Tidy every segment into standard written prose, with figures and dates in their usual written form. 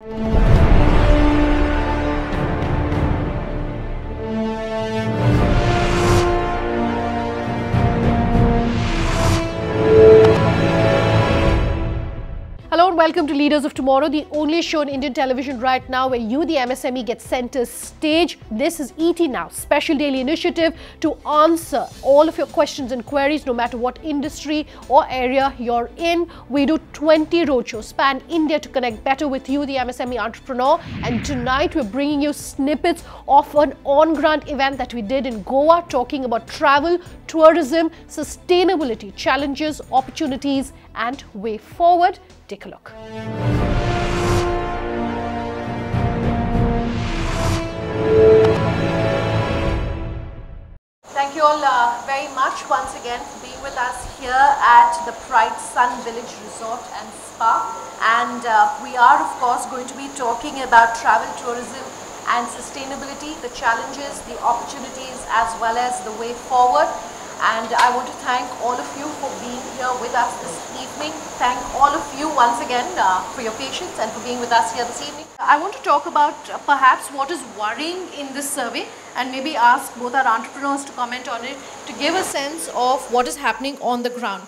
Hello and welcome to Leaders of Tomorrow, the only show on Indian television right now where you, the MSME, get center stage. This is ET Now, special daily initiative to answer all of your questions and queries, no matter what industry or area you're in. We do 20 roadshows span India to connect better with you, the MSME entrepreneur. And tonight we're bringing you snippets of an on-ground event that we did in Goa, talking about travel, tourism, sustainability, challenges, opportunities, and way forward. Take a look. Thank you all very much once again for being with us here at the Pride Sun Village Resort and Spa. And we are of course going to be talking about travel, tourism and sustainability, the challenges, the opportunities as well as the way forward. And I want to thank all of you for being here with us this evening. Thank all of you once again for your patience and for being with us here this evening. I want to talk about perhaps what is worrying in this survey and maybe ask both our entrepreneurs to comment on it to give a sense of what is happening on the ground.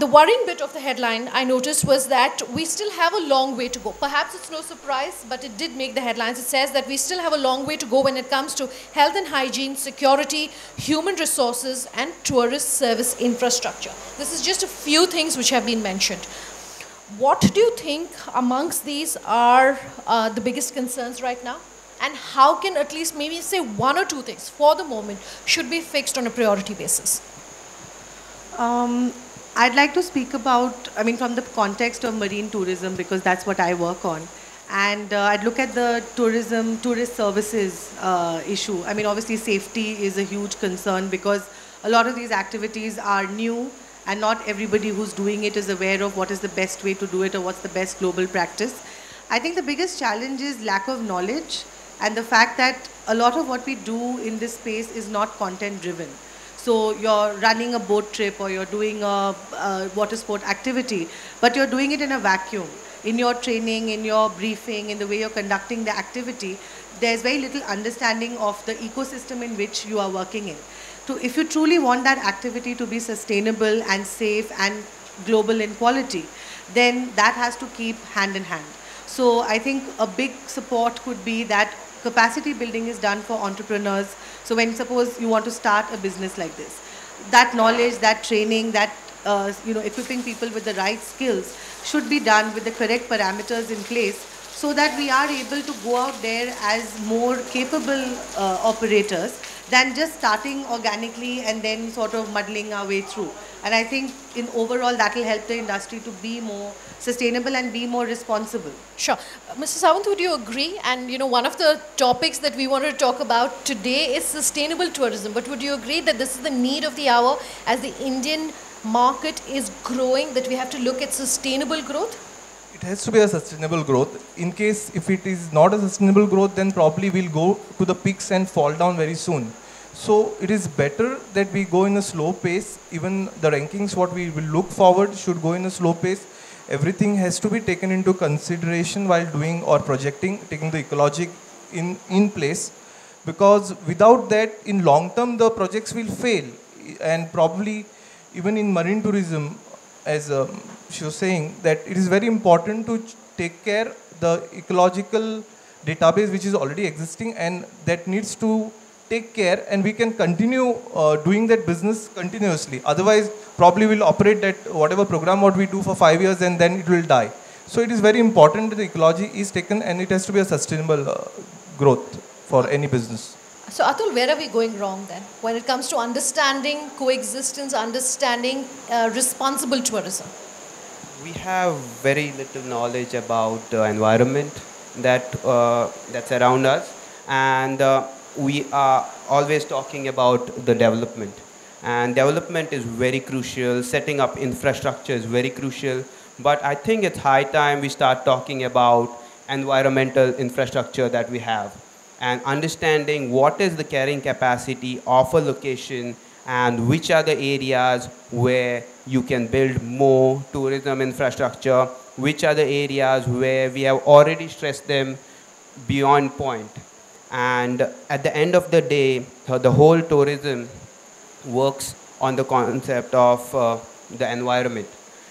The worrying bit of the headline I noticed was that we still have a long way to go. Perhaps it's no surprise, but it did make the headlines. It says that we still have a long way to go when it comes to health and hygiene, security, human resources, and tourist service infrastructure. This is just a few things which have been mentioned. What do you think amongst these are the biggest concerns right now? And how can at least maybe say one or two things for the moment should be fixed on a priority basis? I'd like to speak about, from the context of marine tourism, because that's what I work on. And I'd look at the tourist services issue. Obviously safety is a huge concern because a lot of these activities are new and not everybody who's doing it is aware of what is the best way to do it or what's the best global practice. I think the biggest challenge is lack of knowledge and the fact that a lot of what we do in this space is not content driven. So you're running a boat trip or you're doing a water sport activity, but you're doing it in a vacuum. In your training, in your briefing, in the way you're conducting the activity, there's very little understanding of the ecosystem in which you are working in. So if you truly want that activity to be sustainable and safe and global in quality, then that has to keep hand in hand. So I think a big support could be that capacity building is done for entrepreneurs. So when suppose you want to start a business like this, that knowledge, that training, that equipping people with the right skills should be done with the correct parameters in place so that we are able to go out there as more capable operators than just starting organically and then sort of muddling our way through. And I think in overall that will help the industry to be more sustainable and be more responsible. Sure. Mr. Sawant, would you agree? And one of the topics that we wanted to talk about today is sustainable tourism. But would you agree that this is the need of the hour as the Indian market is growing, that we have to look at sustainable growth? It has to be a sustainable growth. In case if it is not a sustainable growth, then probably we'll go to the peaks and fall down very soon. So it is better that we go in a slow pace. Even the rankings, what we will look forward, should go in a slow pace. Everything has to be taken into consideration while doing or projecting, taking the ecology in place. Because without that, in long term, the projects will fail. And probably even in marine tourism, as she was saying, that it is very important to take care the ecological database which is already existing, and that needs to take care, and we can continue doing that business continuously. Otherwise, probably we'll operate that whatever program what we do for 5 years and then it will die. So it is very important that the ecology is taken and it has to be a sustainable growth for any business. So Atul, where are we going wrong then when it comes to understanding coexistence, understanding responsible tourism? We have very little knowledge about the environment that's around us, and we are always talking about the development. And development is very crucial, setting up infrastructure is very crucial, but I think it's high time we start talking about environmental infrastructure that we have and understanding what is the carrying capacity of a location and which are the areas where you can build more tourism infrastructure which are the areas where we have already stressed them beyond point. And at the end of the day, the whole tourism works on the concept of the environment.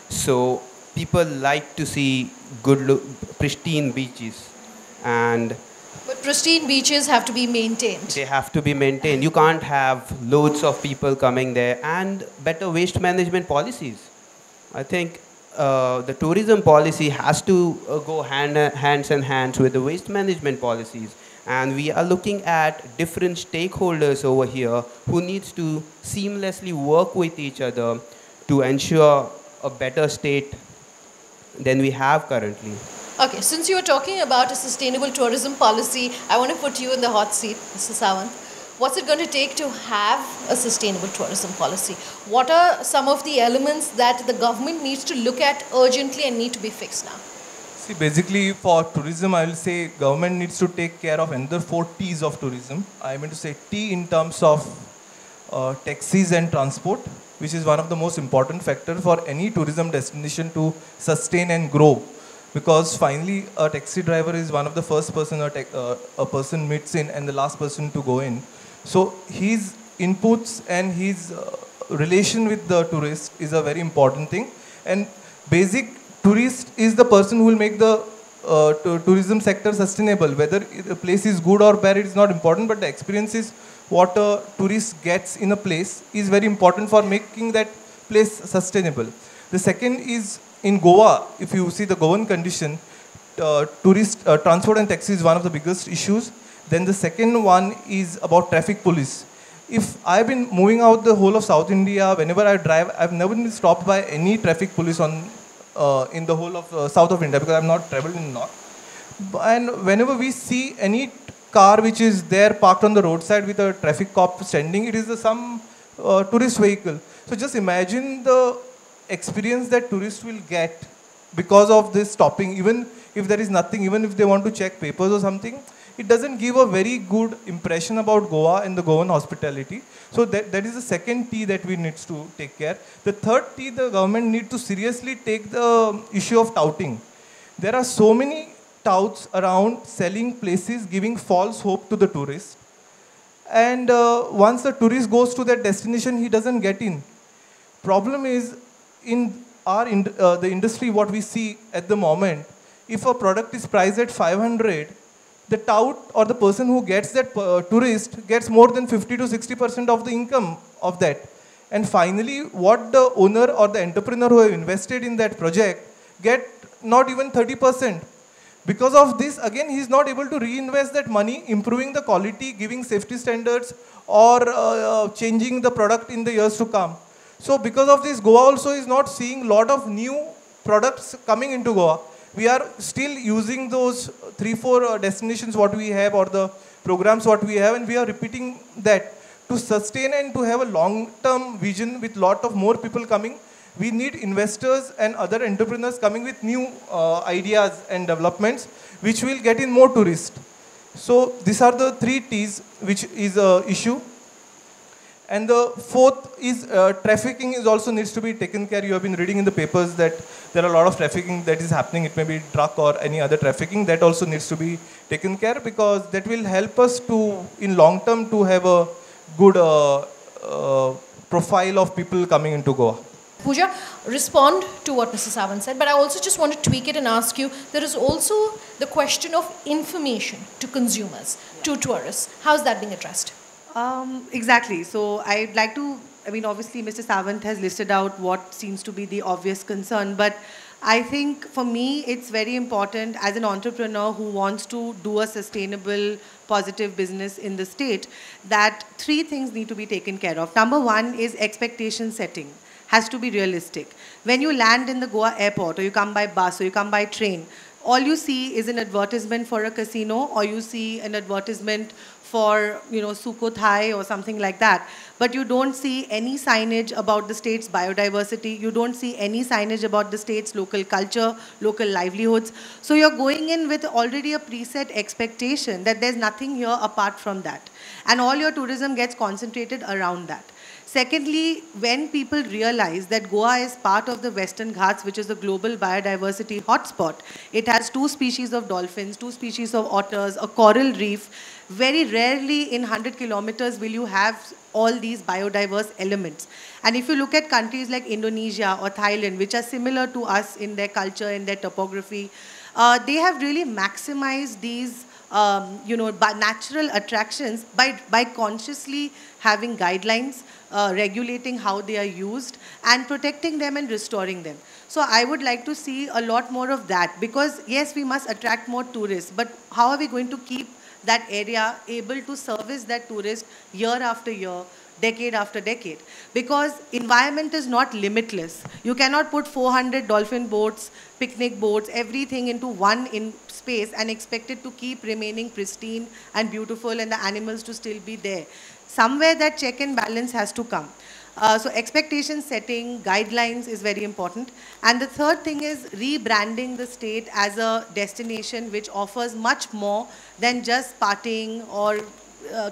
So people like to see pristine beaches, and But pristine beaches have to be maintained. they have to be maintained. You can't have loads of people coming there, and better waste management policies. I think the tourism policy has to go hands in hands with the waste management policies. And we are looking at different stakeholders over here who needs to seamlessly work with each other to ensure a better state than we have currently. Okay, since you were talking about a sustainable tourism policy, I want to put you in the hot seat, Mr. Sawant. What's it going to take to have a sustainable tourism policy? What are some of the elements that the government needs to look at urgently and need to be fixed now? See, basically for tourism, I will say government needs to take care of another 4 T's of tourism. I mean to say T in terms of taxis and transport, which is one of the most important factors for any tourism destination to sustain and grow. Because finally, a taxi driver is one of the first person a person meets in and the last person to go in. So his inputs and his relation with the tourist is a very important thing. And basic tourist is the person who will make the tourism sector sustainable. Whether the place is good or bad, it is not important, but the experience is what a tourist gets in a place is very important for making that place sustainable. The second is in Goa, if you see the Goan condition, tourist transport and taxi is one of the biggest issues. Then the second one is about traffic police. If I've been moving out the whole of South India, whenever I drive, I've never been stopped by any traffic police on in the whole of south of India because I've not traveled in north. And whenever we see any car which is there parked on the roadside with a traffic cop standing, it is some tourist vehicle. So just imagine the experience that tourists will get because of this stopping. Even if there is nothing, even if they want to check papers or something, it doesn't give a very good impression about Goa and the Goan hospitality. So that is the second T that we need to take care. The third T, the government need to seriously take the issue of touting. There are so many touts around selling places, giving false hope to the tourist. And once the tourist goes to that destination, he doesn't get in. Problem is, in the industry, what we see at the moment, if a product is priced at 500, the tout or the person who gets that tourist gets more than 50 to 60% of the income of that. And finally, what the owner or the entrepreneur who have invested in that project get not even 30%. Because of this, again, he is not able to reinvest that money, improving the quality, giving safety standards, or changing the product in the years to come. So because of this, Goa also is not seeing a lot of new products coming into Goa. We are still using those 3-4 destinations what we have or the programs what we have, and we are repeating that. To sustain and to have a long-term vision with lot of more people coming, we need investors and other entrepreneurs coming with new ideas and developments which will get in more tourists. So these are the 3 T's which is an issue. And the fourth is trafficking is also needs to be taken care. You have been reading in the papers that there are a lot of trafficking that is happening. It may be drug or any other trafficking. That also needs to be taken care because that will help us to, in long term, to have a good profile of people coming into Goa. Pooja, respond to what Mr. Sawant said, but I also just want to tweak it and ask you, there is also the question of information to consumers, to tourists. How is that being addressed? Exactly. So I'd like to, I mean, obviously Mr. Sawant has listed out what seems to be the obvious concern, but I think for me it's very important as an entrepreneur who wants to do a sustainable, positive business in the state that 3 things need to be taken care of. Number 1 is expectation setting. Has to be realistic. When you land in the Goa airport or you come by bus or you come by train, all you see is an advertisement for a casino or you see an advertisement for, you know, Suko Thai or something like that. But you don't see any signage about the state's biodiversity. You don't see any signage about the state's local culture, local livelihoods. So you're going in with already a preset expectation that there's nothing here apart from that. And all your tourism gets concentrated around that. Secondly, when people realize that Goa is part of the Western Ghats, which is a global biodiversity hotspot, it has 2 species of dolphins, 2 species of otters, a coral reef. Very rarely in 100 kilometers will you have all these biodiverse elements. And if you look at countries like Indonesia or Thailand, which are similar to us in their culture, in their topography, they have really maximized these natural attractions by consciously having guidelines, regulating how they are used, and protecting them and restoring them. So I would like to see a lot more of that, because yes, we must attract more tourists, but how are we going to keep that area able to service that tourist year after year, decade after decade? Because environment is not limitless. You cannot put 400 dolphin boats, picnic boats, everything into one space and expect it to keep remaining pristine and beautiful and the animals to still be there. Somewhere that check and balance has to come. So expectation setting, guidelines is very important. And the third thing is rebranding the state as a destination which offers much more than just partying or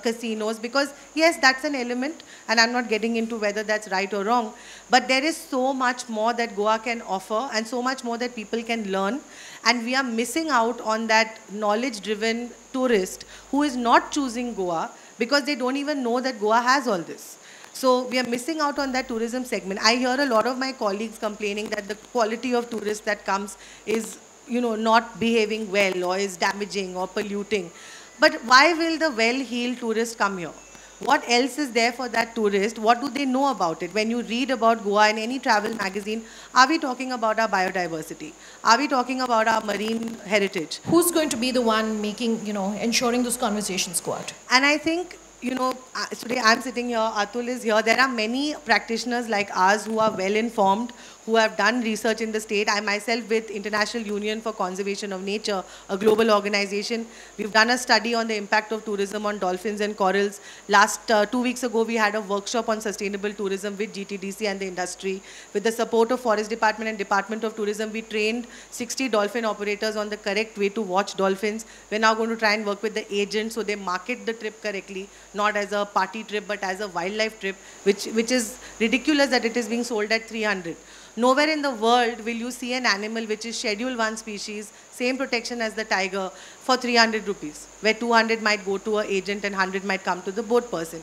casinos, because yes, that's an element, and I'm not getting into whether that's right or wrong, but there is so much more that Goa can offer and so much more that people can learn, and we are missing out on that knowledge-driven tourist who is not choosing Goa because they don't even know that Goa has all this. So we are missing out on that tourism segment. I hear a lot of my colleagues complaining that the quality of tourists that comes is, not behaving well or is damaging or polluting. But why will the well-heeled tourist come here? What else is there for that tourist? What do they know about it? When you read about Goa in any travel magazine, are we talking about our biodiversity? Are we talking about our marine heritage? Who's going to be the one making, ensuring those conversations go out? And I think, today I'm sitting here, Atul is here. There are many practitioners like us who are well-informed, who have done research in the state. I myself with International Union for Conservation of Nature, a global organization, we've done a study on the impact of tourism on dolphins and corals. Last 2 weeks ago, we had a workshop on sustainable tourism with GTDC and the industry. With the support of Forest Department and Department of Tourism, we trained 60 dolphin operators on the correct way to watch dolphins. We're now going to try and work with the agents so they market the trip correctly, not as a party trip, but as a wildlife trip, which is ridiculous that it is being sold at 300. Nowhere in the world will you see an animal which is Schedule 1 species, same protection as the tiger, for 300 rupees, where 200 might go to an agent and 100 might come to the boat person.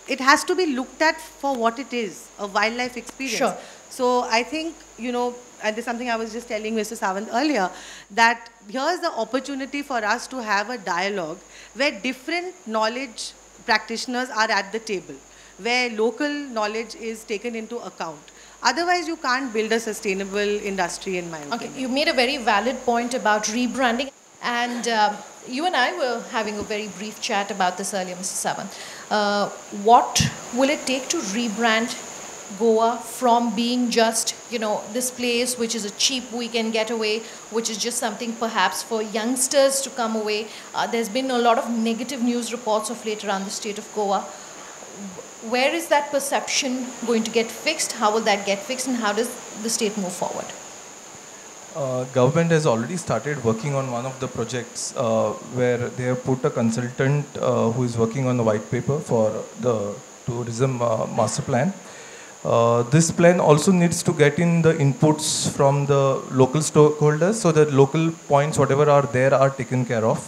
It has to be looked at for what it is, a wildlife experience. Sure. So I think, and there's something I was just telling Mr. Sawant earlier, that here's the opportunity for us to have a dialogue where different knowledge practitioners are at the table, where local knowledge is taken into account. Otherwise, you can't build a sustainable industry, in my opinion. Okay, you made a very valid point about rebranding, and you and I were having a very brief chat about this earlier, Mr. Sawant. What will it take to rebrand Goa from being just, this place which is a cheap weekend getaway, which is just something perhaps for youngsters to come away? There's been a lot of negative news reports of late around the state of Goa. Where is that perception going to get fixed? How will that get fixed, and how does the state move forward? Government has already started working on one of the projects where they have put a consultant who is working on the white paper for the tourism master plan. This plan also needs to get in the inputs from the local stakeholders, so that local points, whatever are there, are taken care of.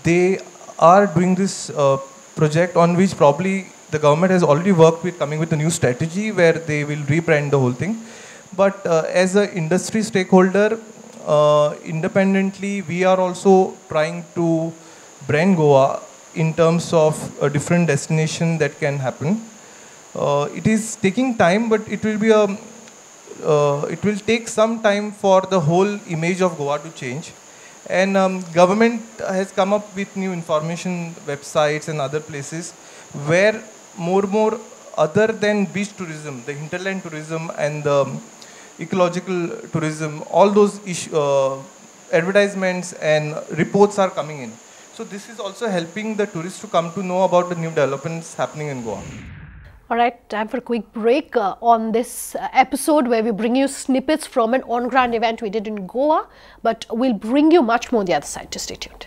They are doing this project on which probably the government has already worked with, coming with a new strategy where they will rebrand the whole thing. But as an industry stakeholder, independently, we are also trying to brand Goa in terms of a different destination that can happen. It is taking time, but it will take some time for the whole image of Goa to change. And government has come up with new information websites and other places where more other than beach tourism, the hinterland tourism and the ecological tourism, all those advertisements and reports are coming in. So this is also helping the tourists to come to know about the new developments happening in Goa. All right, time for a quick break on this episode where we bring you snippets from an on-ground event we did in Goa, but we'll bring you much more on the other side. Just stay tuned.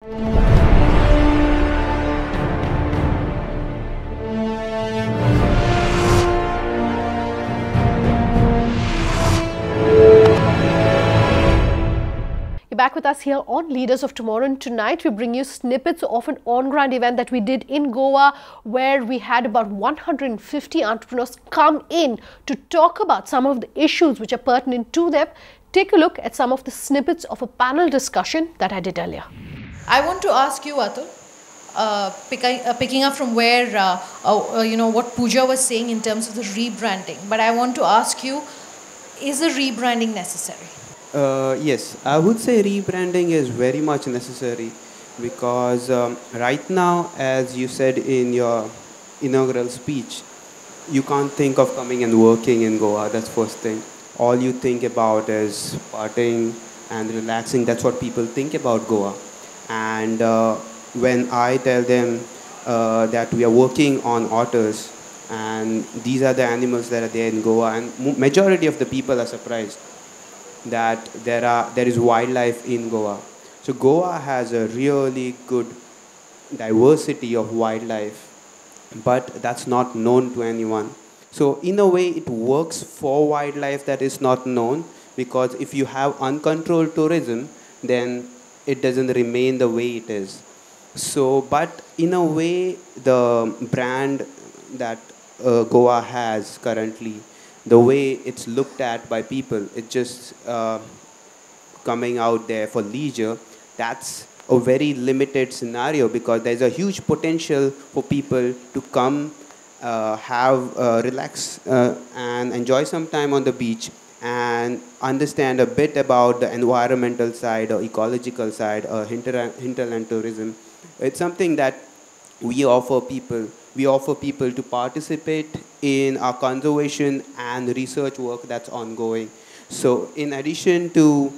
Back with us here on Leaders of Tomorrow, and tonight we bring you snippets of an on-ground event that we did in Goa, where we had about 150 entrepreneurs come in to talk about some of the issues which are pertinent to them. Take a look at some of the snippets of a panel discussion that I did earlier. I want to ask you, Atul, picking up from where, what Pooja was saying in terms of the rebranding, but I want to ask you, is a rebranding necessary? Yes, I would say rebranding is very much necessary because right now, as you said in your inaugural speech, you can't think of coming and working in Goa. That's first thing. All you think about is partying and relaxing. That's what people think about Goa. And when I tell them that we are working on otters and these are the animals that are there in Goa, and majority of the people are surprised that there is wildlife in Goa. So Goa has a really good diversity of wildlife, but that's not known to anyone. So in a way, it works for wildlife that is not known, because if you have uncontrolled tourism, then it doesn't remain the way it is. So, but in a way, the brand that Goa has currently, the way it's looked at by people, it's just coming out there for leisure, that's a very limited scenario, because there's a huge potential for people to come, relax and enjoy some time on the beach and understand a bit about the environmental side or ecological side or hinterland tourism. It's something that we offer people. We offer people to participate in our conservation and research work that's ongoing. So in addition to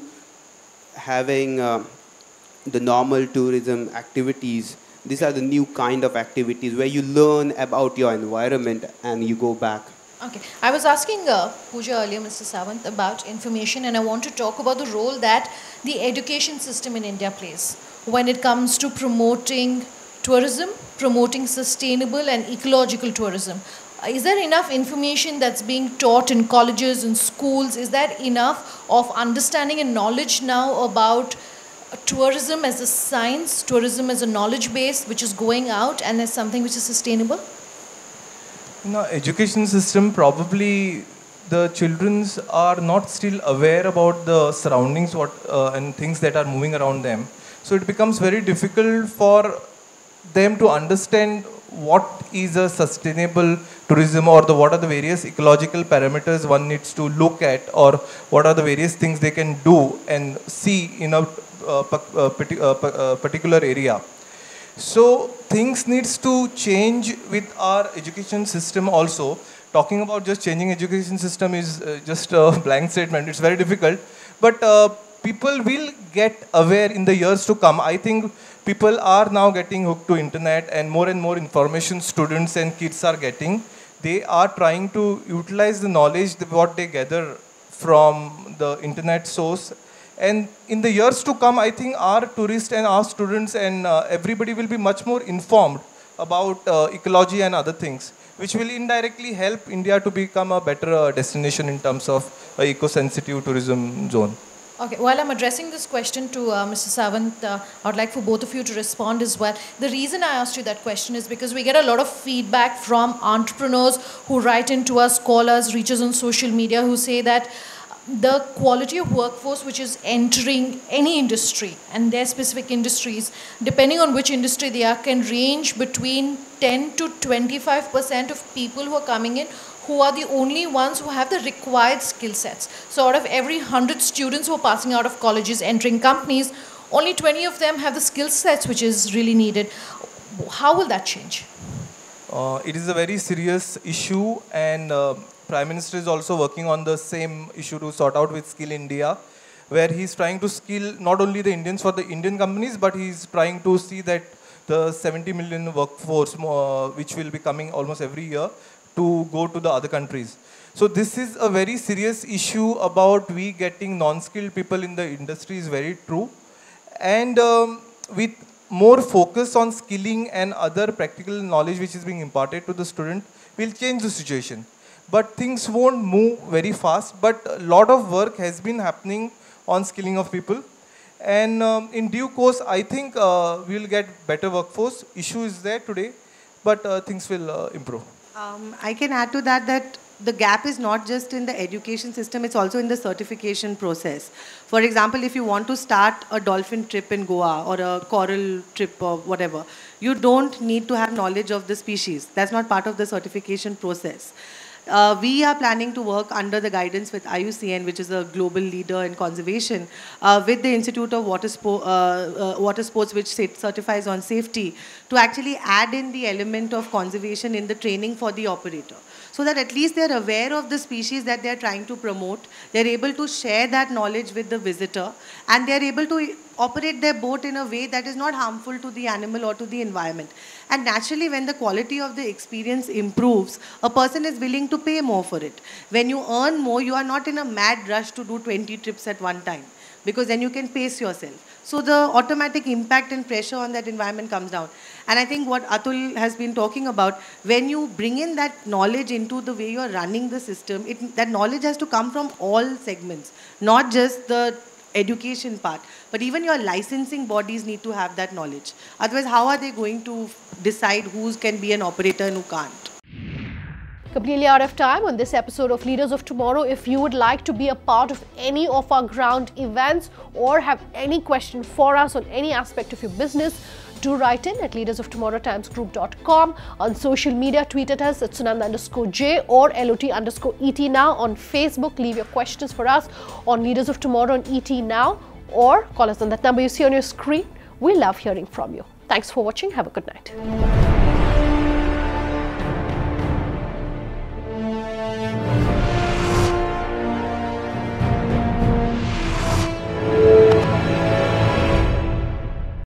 having the normal tourism activities, these are the new kind of activities where you learn about your environment and you go back. Okay, I was asking Pooja earlier, Mr. Sawant, about information, and I want to talk about the role that the education system in India plays when it comes to promoting tourism, promoting sustainable and ecological tourism. Is there enough information that's being taught in colleges and schools? Is there enough of understanding and knowledge now about tourism as a science, tourism as a knowledge base which is going out and as something which is sustainable? In our education system, probably the children are not still aware about the surroundings and things that are moving around them. So it becomes very difficult for them to understand what is a sustainable tourism, or what are the various ecological parameters one needs to look at, or what are the various things they can do and see in a particular area. So things needs to change with our education system also. Talking about just changing education system is just a blank statement. It's very difficult, but people will get aware in the years to come. I think people are now getting hooked to internet, and more information students and kids are getting. They are trying to utilize the knowledge what they gather from the internet source. And in the years to come, I think our tourists and our students and everybody will be much more informed about ecology and other things, which will indirectly help India to become a better destination in terms of eco-sensitive tourism zone. Okay, while I'm addressing this question to Mr. Sawant, I would like for both of you to respond as well. The reason I asked you that question is because we get a lot of feedback from entrepreneurs who write into us, call us, reach us on social media, who say that the quality of workforce which is entering any industry, and their specific industries, depending on which industry they are, can range between 10 to 25% of people who are coming in who are the only ones who have the required skill sets. So out of every 100 students who are passing out of colleges, entering companies, only 20 of them have the skill sets which is really needed. How will that change? It is a very serious issue, and Prime Minister is also working on the same issue to sort out with Skill India, where he's trying to skill not only the Indians for the Indian companies, but he's trying to see that the 70 million workforce, which will be coming almost every year, to go to the other countries. So this is a very serious issue about we getting non-skilled people in the industry is very true. And with more focus on skilling and other practical knowledge which is being imparted to the student will change the situation. But things won't move very fast, but a lot of work has been happening on skilling of people. And in due course, I think we will get better workforce. Issue is there today, but things will improve. I can add to that the gap is not just in the education system, it's also in the certification process. For example, if you want to start a dolphin trip in Goa or a coral trip or whatever, you don't need to have knowledge of the species. That's not part of the certification process. We are planning to work under the guidance with IUCN, which is a global leader in conservation, with the Institute of Water Sports, which certifies on safety, to actually add in the element of conservation in the training for the operator. So that at least they're aware of the species that they're trying to promote, they're able to share that knowledge with the visitor, and they're able to operate their boat in a way that is not harmful to the animal or to the environment. And naturally, when the quality of the experience improves, a person is willing to pay more for it. When you earn more, you are not in a mad rush to do 20 trips at one time, because then you can pace yourself. So the automatic impact and pressure on that environment comes down. And I think what Atul has been talking about, when you bring in that knowledge into the way you're running the system, that knowledge has to come from all segments, not just the education part, but even your licensing bodies need to have that knowledge. Otherwise, how are they going to decide who can be an operator and who can't? Completely out of time on this episode of Leaders of Tomorrow. If you would like to be a part of any of our ground events or have any question for us on any aspect of your business, do write in at leadersoftomorrowtimesgroup.com. On social media, tweet at us at Sunanda_J or LOT_ET now. On Facebook, leave your questions for us on Leaders of Tomorrow on ET now, or call us on that number you see on your screen. We love hearing from you. Thanks for watching. Have a good night.